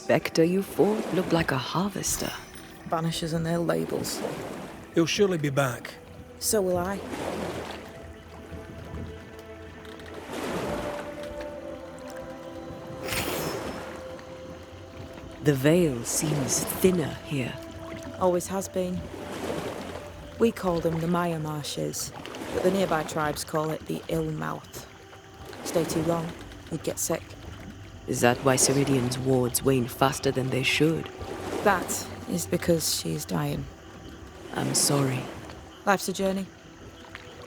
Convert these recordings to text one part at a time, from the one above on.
spectre you fought looked like a harvester. Banishers and their labels. He'll surely be back. So will I. The veil seems thinner here. Always has been. We call them the Maya Marshes, but the nearby tribes call it the Ill Mouth. Stay too long, you'd get sick. Is that why Ceridian's wards wane faster than they should? That is because she is dying. I'm sorry. Life's a journey.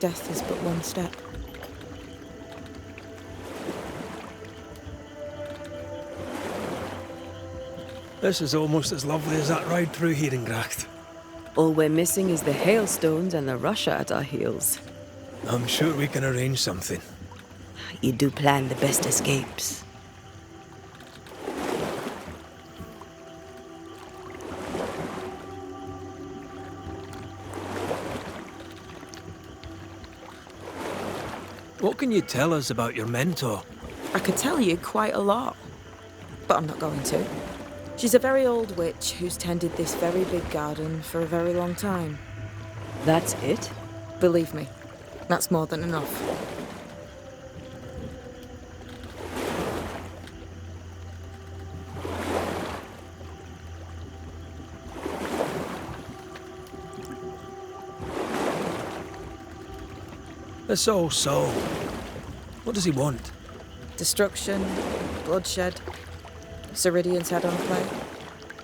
Death is but one step. This is almost as lovely as that ride through Herengracht. All we're missing is the hailstones and the Russia at our heels. I'm sure we can arrange something. You do plan the best escapes. What can you tell us about your mentor? I could tell you quite a lot, but I'm not going to. She's a very old witch who's tended this very big garden for a very long time. That's it? Believe me, that's more than enough. This old soul. What does he want? Destruction, bloodshed. Ceridian's had on play.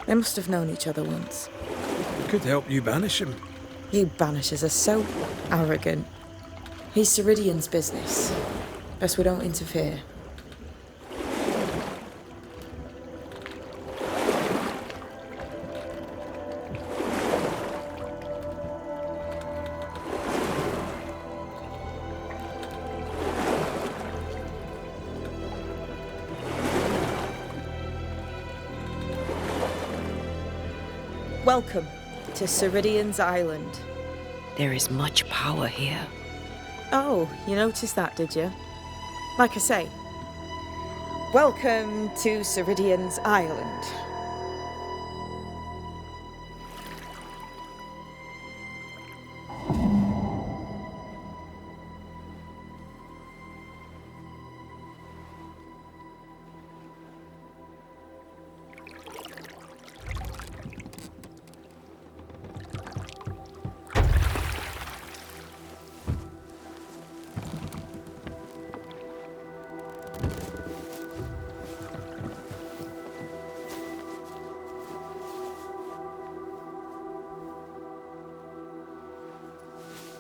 They must have known each other once. Could help you banish him. You Banishers are so arrogant. He's Ceridian's business. Best we don't interfere. Welcome to Ceridian's Island. There is much power here. Oh, you noticed that, did you? Like I say, welcome to Ceridian's Island.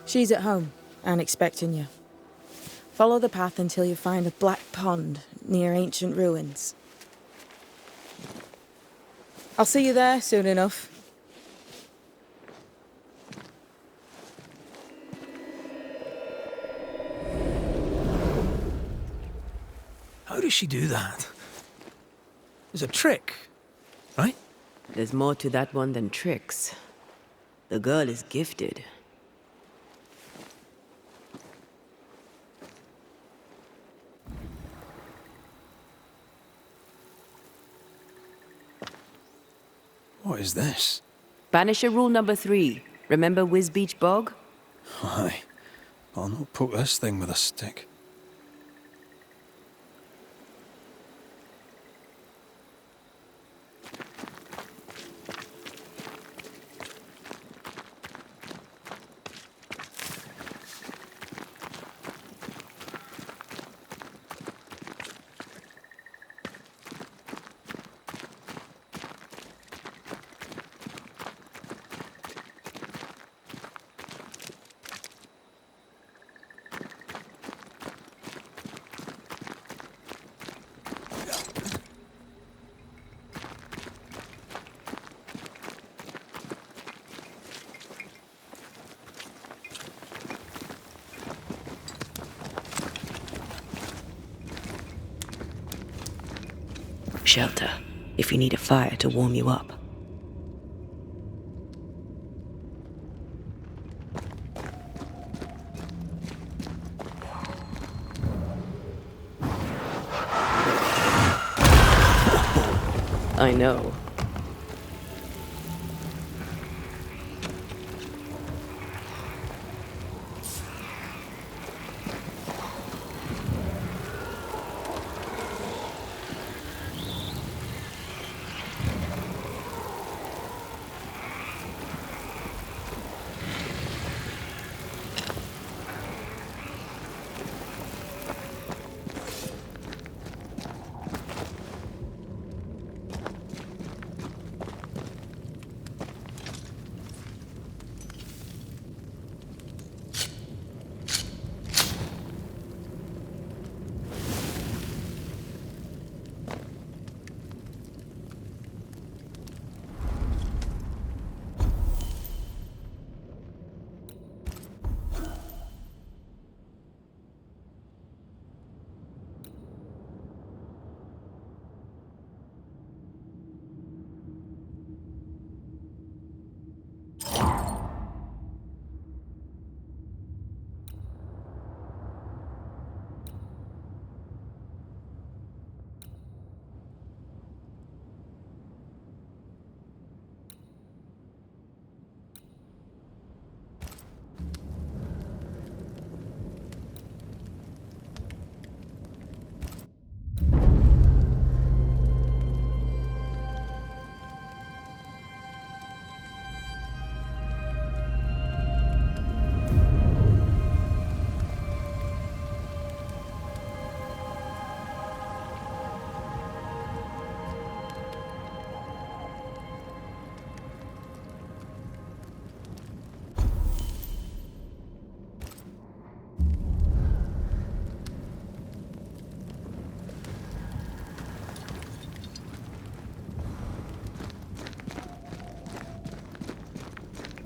She's at home and expecting you. Follow the path until you find a black pond near ancient ruins. I'll see you there soon enough. How does she do that? It's a trick, right? There's more to that one than tricks. The girl is gifted. What is this? Banisher rule number 3. Remember Wisbeach Bog? Aye. I'll not poke this thing with a stick. Shelter, if you need a fire to warm you up. I know.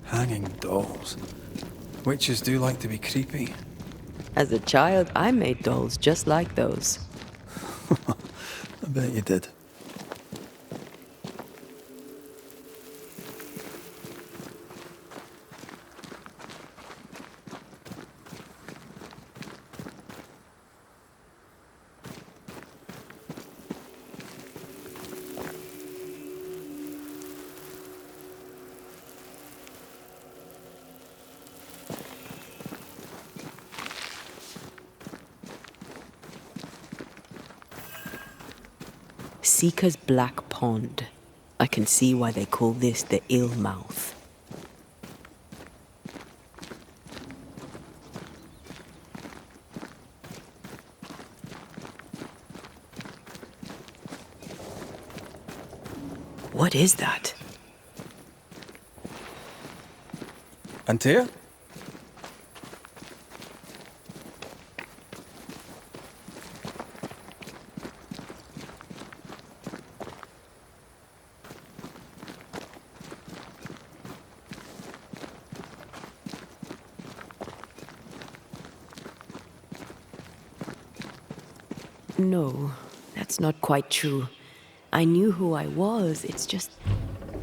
Hanging dolls. Witches do like to be creepy. As a child, I made dolls just like those. I bet you did. Seeker's Black Pond. I can see why they call this the Ill Mouth. What is that? Antea? No, that's not quite true. I knew who I was, it's just...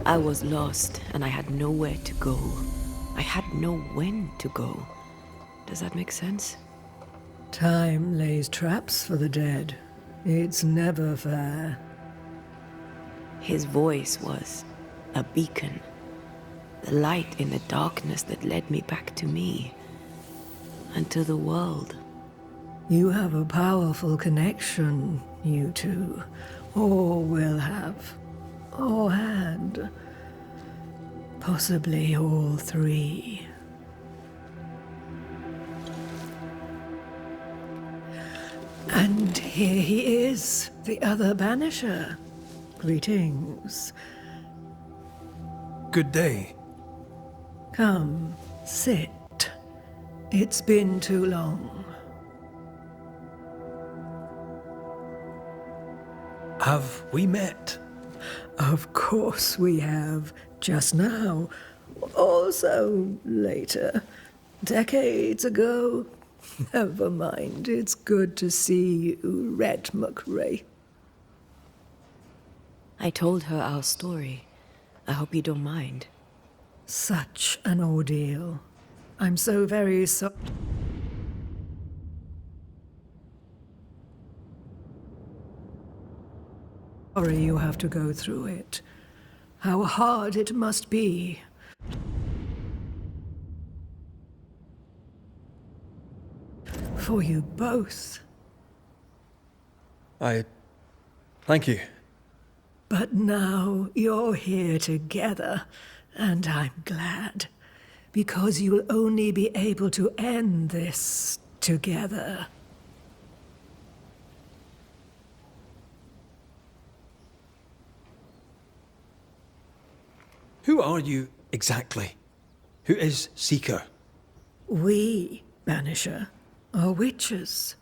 I was lost, and I had nowhere to go. I had no when to go. Does that make sense? Time lays traps for the dead. It's never fair. His voice was a beacon. The light in the darkness that led me back to me. And to the world. You have a powerful connection, you two. Or will have. Or had. Possibly all three. And here he is, the other Banisher. Greetings. Good day. Come, sit. It's been too long. Have we met? Of course we have. Just now. Also later. Decades ago. Never mind. It's good to see you, Red McRae. I told her our story. I hope you don't mind. Such an ordeal. I'm so very sorry. sorry you have to go through it. How hard it must be. For you both. Thank you. But now you're here together, and I'm glad. Because you'll only be able to end this together. Who are you exactly? Who is Seeker? We, Banisher, are witches.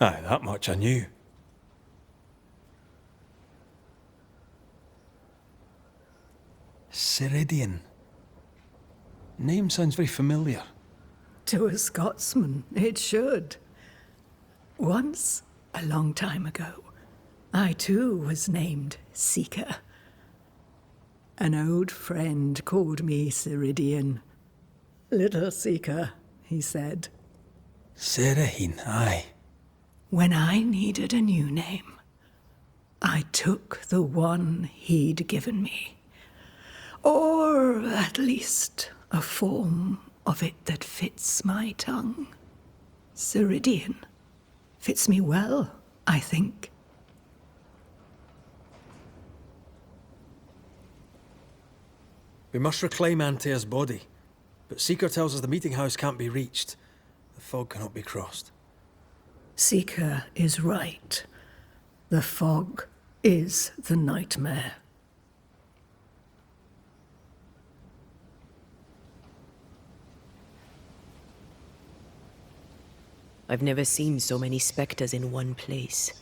Aye, that much I knew. Ceridian. Name sounds very familiar. To a Scotsman, it should. Once, a long time ago, I too was named Seeker. An old friend called me Ceridian. Little Seeker, he said. Serahine, aye. When I needed a new name, I took the one he'd given me. Or at least a form of it that fits my tongue. Ceridian. Fits me well, I think. We must reclaim Antea's body, but Seeker tells us the meeting house can't be reached. The fog cannot be crossed. Seeker is right. The fog is the nightmare. I've never seen so many specters in one place.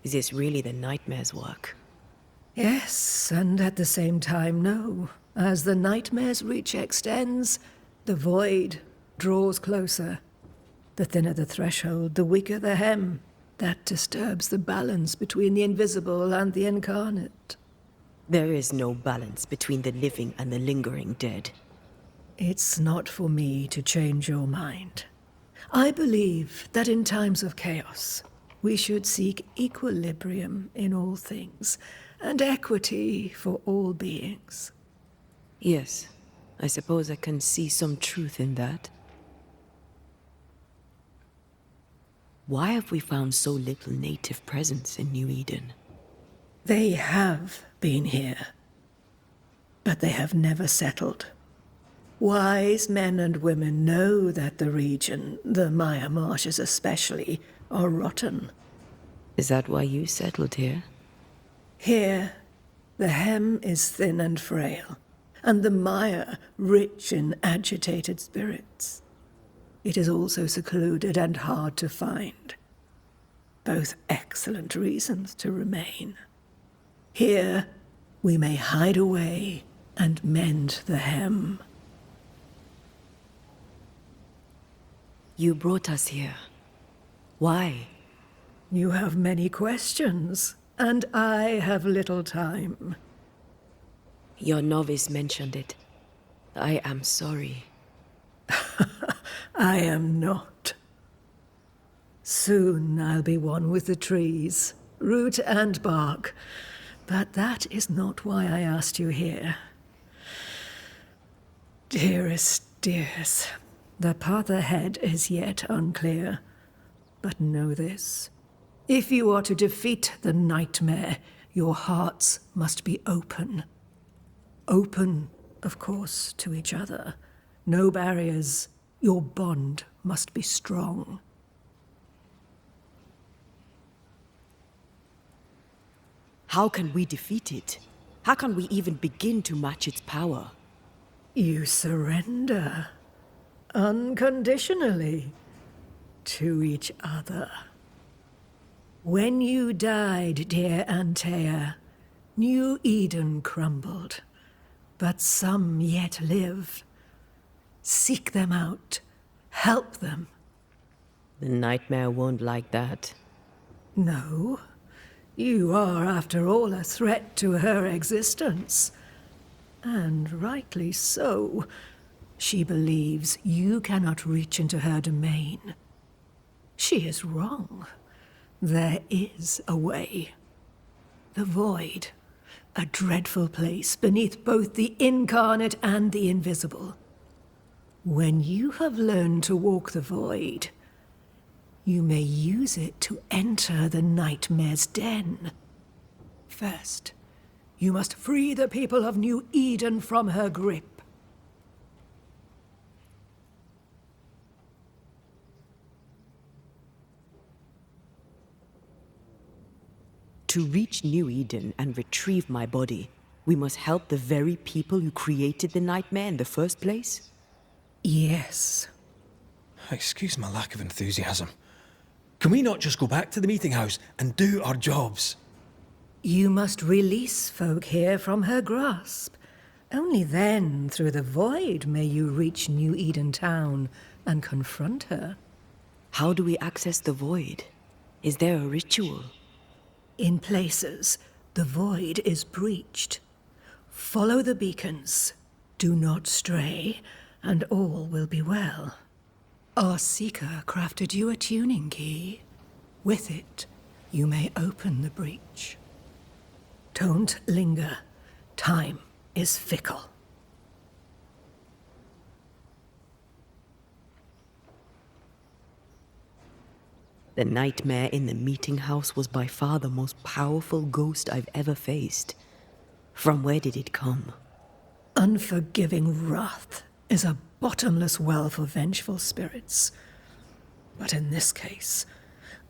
Is this really the nightmare's work? Yes, and at the same time, no. As the nightmare's reach extends, the void draws closer. The thinner the threshold, the weaker the hem. That disturbs the balance between the invisible and the incarnate. There is no balance between the living and the lingering dead. It's not for me to change your mind. I believe that in times of chaos, we should seek equilibrium in all things, and equity for all beings. Yes, I suppose I can see some truth in that. Why have we found so little native presence in New Eden? They have been here, but they have never settled. Wise men and women know that the region, the Maya marshes especially, are rotten. Is that why you settled here? Here, the hem is thin and frail, and the mire rich in agitated spirits. It is also secluded and hard to find. Both excellent reasons to remain. Here, we may hide away and mend the hem. You brought us here. Why? You have many questions, and I have little time. Your novice mentioned it. I am sorry. I am not. Soon I'll be one with the trees, root and bark. But that is not why I asked you here. Dearest dears, the path ahead is yet unclear. But know this. If you are to defeat the nightmare, your hearts must be open. Open, of course, to each other. No barriers. Your bond must be strong. How can we defeat it? How can we even begin to match its power? You surrender. Unconditionally. To each other. When you died, dear Antea, New Eden crumbled. But some yet live. Seek them out. Help them. The nightmare won't like that. No. You are, after all, a threat to her existence. And rightly so. She believes you cannot reach into her domain. She is wrong. There is a way. The Void, a dreadful place beneath both the incarnate and the invisible. When you have learned to walk the Void, you may use it to enter the Nightmare's den. First, you must free the people of New Eden from her grip. To reach New Eden and retrieve my body, we must help the very people who created the Nightmare in the first place? Yes. Excuse my lack of enthusiasm. Can we not just go back to the meeting house and do our jobs? You must release folk here from her grasp. Only then, through the Void, may you reach New Eden Town and confront her. How do we access the Void? Is there a ritual? In places, the Void is breached. Follow the beacons. Do not stray, and all will be well. Our Seeker crafted you a tuning key. With it, you may open the breach. Don't linger. Time is fickle. The Nightmare in the meeting house was by far the most powerful ghost I've ever faced. From where did it come? Unforgiving wrath is a bottomless well for vengeful spirits. But in this case,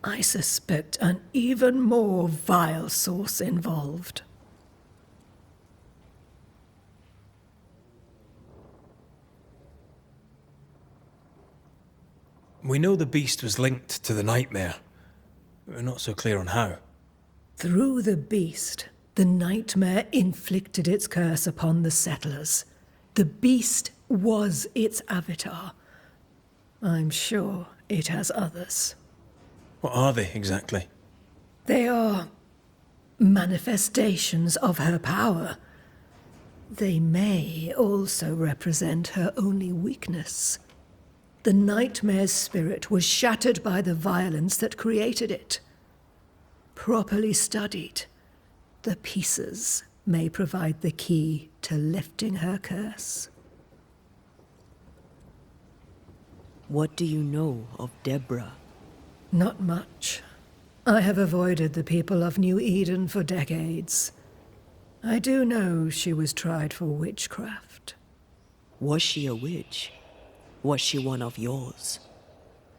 I suspect an even more vile source involved. We know the beast was linked to the Nightmare. We're not so clear on how. Through the beast, the Nightmare inflicted its curse upon the settlers. The beast was its avatar. I'm sure it has others. What are they exactly? They are manifestations of her power. They may also represent her only weakness. The Nightmare's spirit was shattered by the violence that created it. Properly studied, the pieces may provide the key to lifting her curse. What do you know of Deborah? Not much. I have avoided the people of New Eden for decades. I do know she was tried for witchcraft. Was she a witch? Was she one of yours?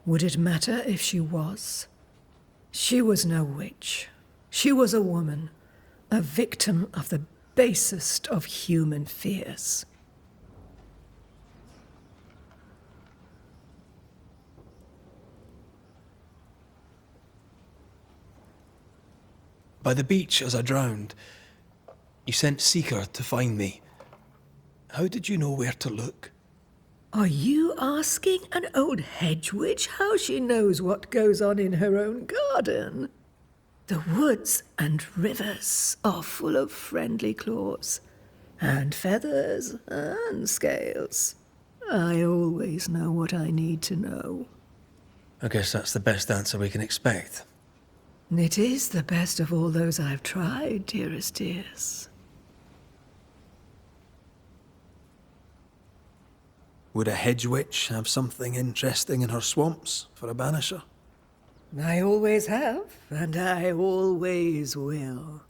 Would it matter if she was? She was no witch. She was a woman, a victim of the basest of human fears. By the beach as I drowned, you sent Seeker to find me. How did you know where to look? Are you asking an old hedge witch how she knows what goes on in her own garden? The woods and rivers are full of friendly claws, and feathers and scales. I always know what I need to know. I guess that's the best answer we can expect. It is the best of all those I've tried, dearest dears. Would a hedge witch have something interesting in her swamps for a banisher? I always have, and I always will.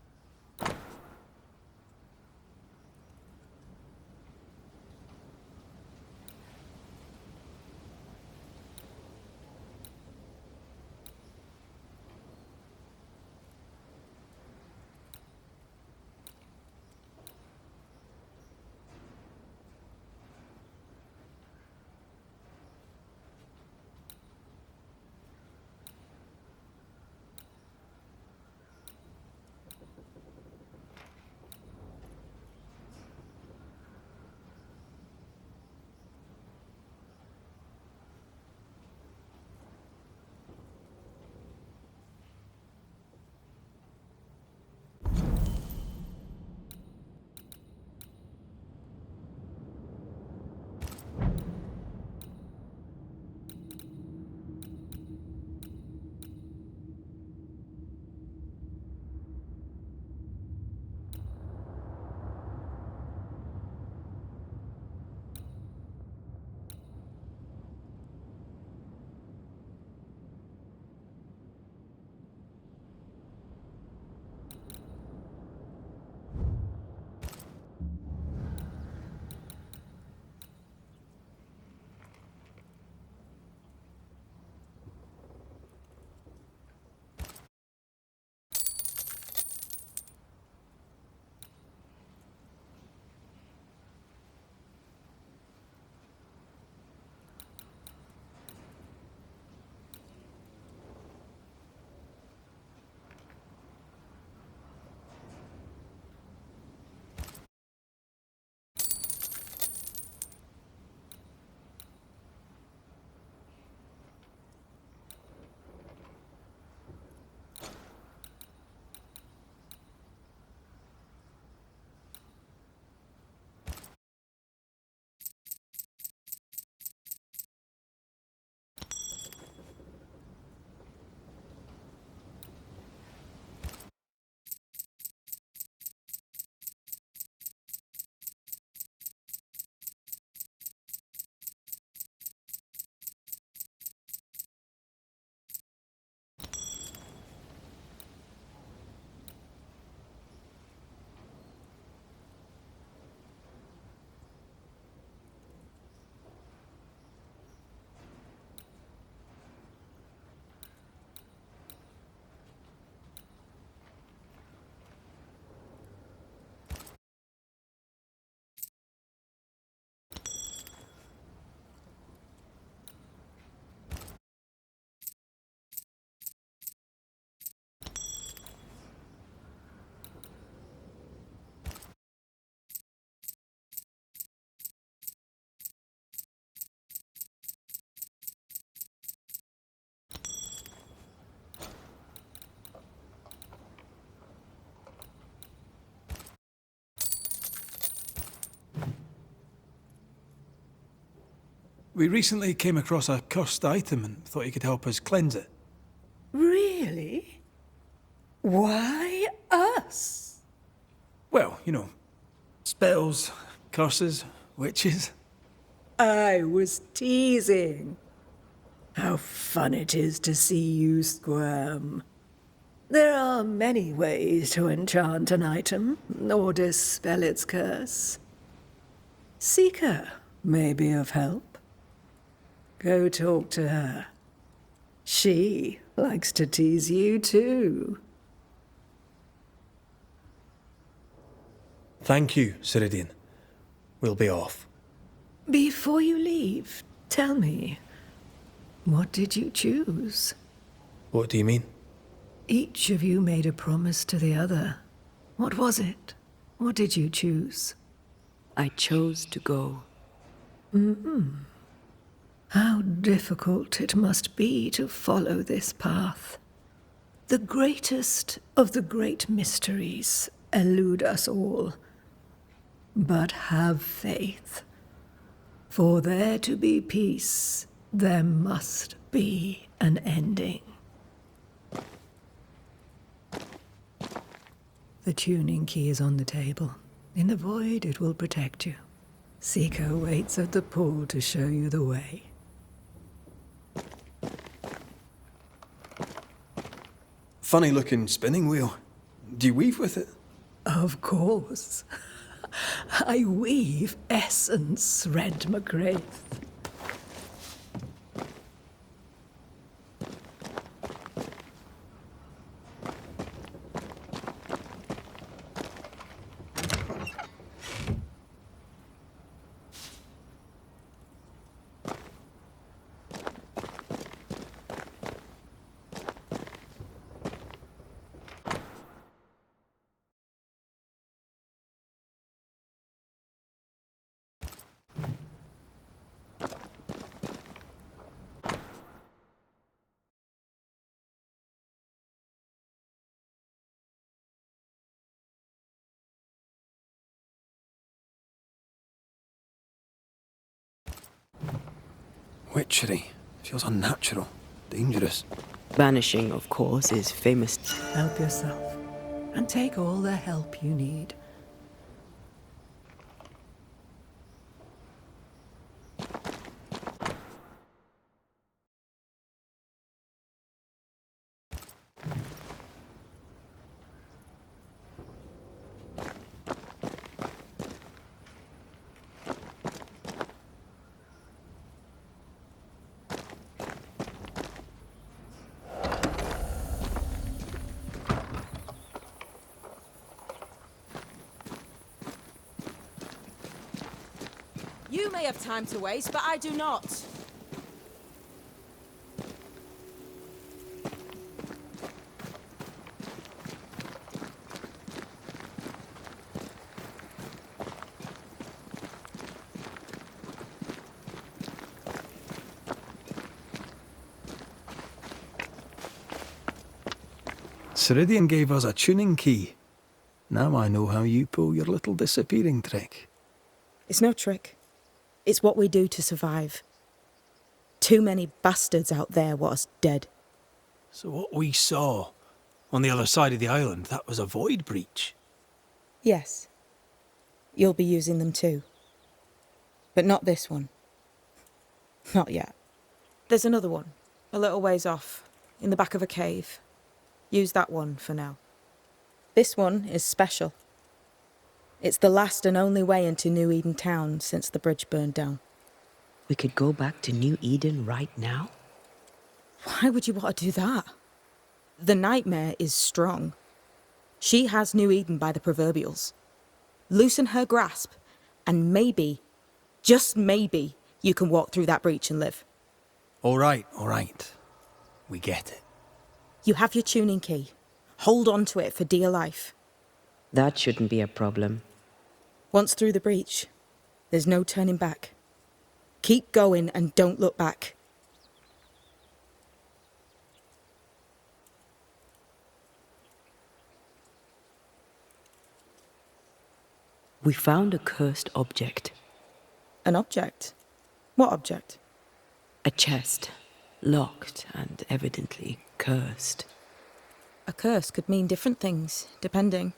We recently came across a cursed item and thought you could help us cleanse it. Really? Why us? Well, you know, spells, curses, witches. I was teasing. How fun it is to see you squirm. There are many ways to enchant an item or dispel its curse. Seeker may be of help. Go talk to her. She likes to tease you too. Thank you, Ceridian. We'll be off. Before you leave, tell me, what did you choose? What do you mean? Each of you made a promise to the other. What was it? What did you choose? I chose to go. How difficult it must be to follow this path. The greatest of the great mysteries elude us all. But have faith. For there to be peace, there must be an ending. The tuning key is on the table. In the void, it will protect you. Seeker waits at the pool to show you the way. Funny looking spinning wheel. Do you weave with it? Of course. I weave essence, Red McGrath. Witchery. Feels unnatural. Dangerous. Banishing, of course, is famous. Help yourself, and take all the help you need. You may have time to waste, but I do not. Ceridian gave us a tuning key. Now I know how you pull your little disappearing trick. It's no trick. It's what we do to survive. Too many bastards out there want us dead. So what we saw on the other side of the island, that was a void breach? Yes. You'll be using them too. But not this one. Not yet. There's another one, a little ways off, in the back of a cave. Use that one for now. This one is special. It's the last and only way into New Eden town since the bridge burned down. We could go back to New Eden right now? Why would you want to do that? The nightmare is strong. She has New Eden by the proverbials. Loosen her grasp, and maybe, just maybe, you can walk through that breach and live. All right. We get it. You have your tuning key. Hold on to it for dear life. That shouldn't be a problem. Once through the breach, there's no turning back. Keep going and don't look back. We found a cursed object. An object? What object? A chest, locked and evidently cursed. A curse could mean different things, depending.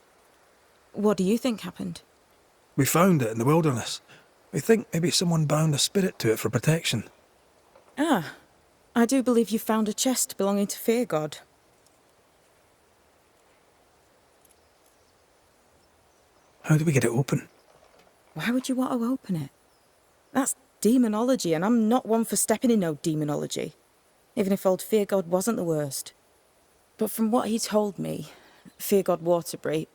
What do you think happened? We found it in the wilderness. We think maybe someone bound a spirit to it for protection. Ah, I do believe you found a chest belonging to Fear God. How do we get it open? Why would you want to open it? That's demonology, and I'm not one for stepping in no demonology, even if old Fear God wasn't the worst. But from what he told me, Fear God Waterbury,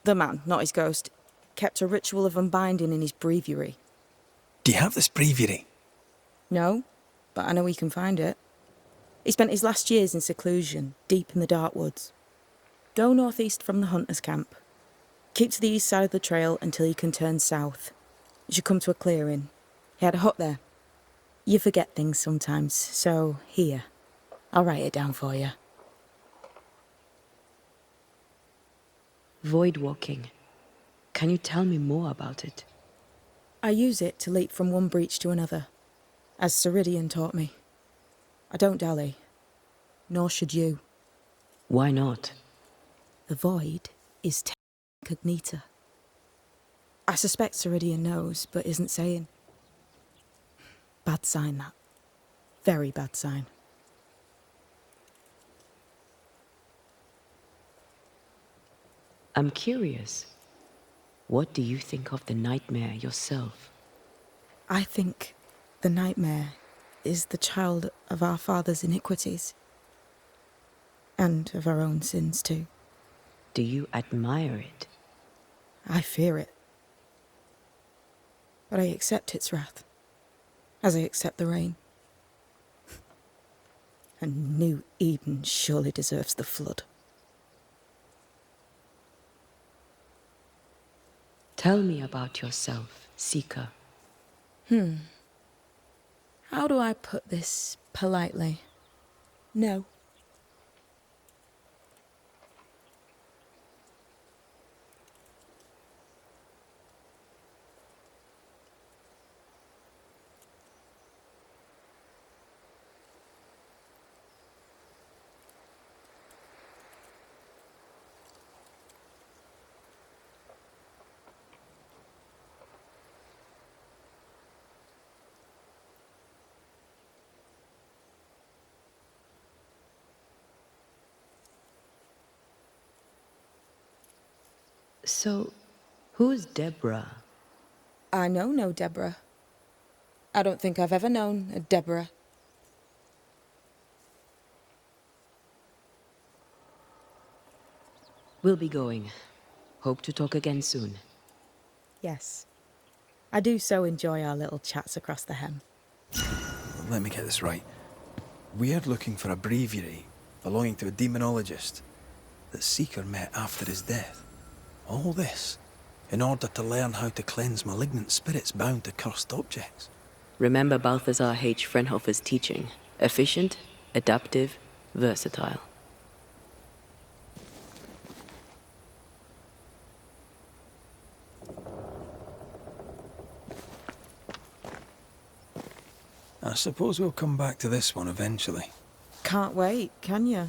the man, not his ghost, kept a ritual of unbinding in his breviary. Do you have this breviary? No, but I know he can find it. He spent his last years in seclusion, deep in the dark woods. Go northeast from the hunter's camp. Keep to the east side of the trail until you can turn south. You should come to a clearing. He had a hut there. You forget things sometimes, so here. I'll write it down for you. Void walking. Can you tell me more about it? I use it to leap from one breach to another, as Ceridian taught me. I don't dally, nor should you. Why not? The void is incognita. I suspect Ceridian knows, but isn't saying. Bad sign, that. Very bad sign. I'm curious. What do you think of the nightmare yourself? I think the nightmare is the child of our father's iniquities. And of our own sins, too. Do you admire it? I fear it. But I accept its wrath, as I accept the rain. And New Eden surely deserves the flood. Tell me about yourself, Seeker. How do I put this politely? No. So, who's Deborah? I know no Deborah. I don't think I've ever known a Deborah. We'll be going. Hope to talk again soon. Yes. I do so enjoy our little chats across the hem. Let me get this right. We're looking for a breviary belonging to a demonologist that Seeker met after his death. All this in order to learn how to cleanse malignant spirits bound to cursed objects. Remember Balthazar H. Frenhofer's teaching. Efficient, adaptive, versatile. I suppose we'll come back to this one eventually. Can't wait, can you?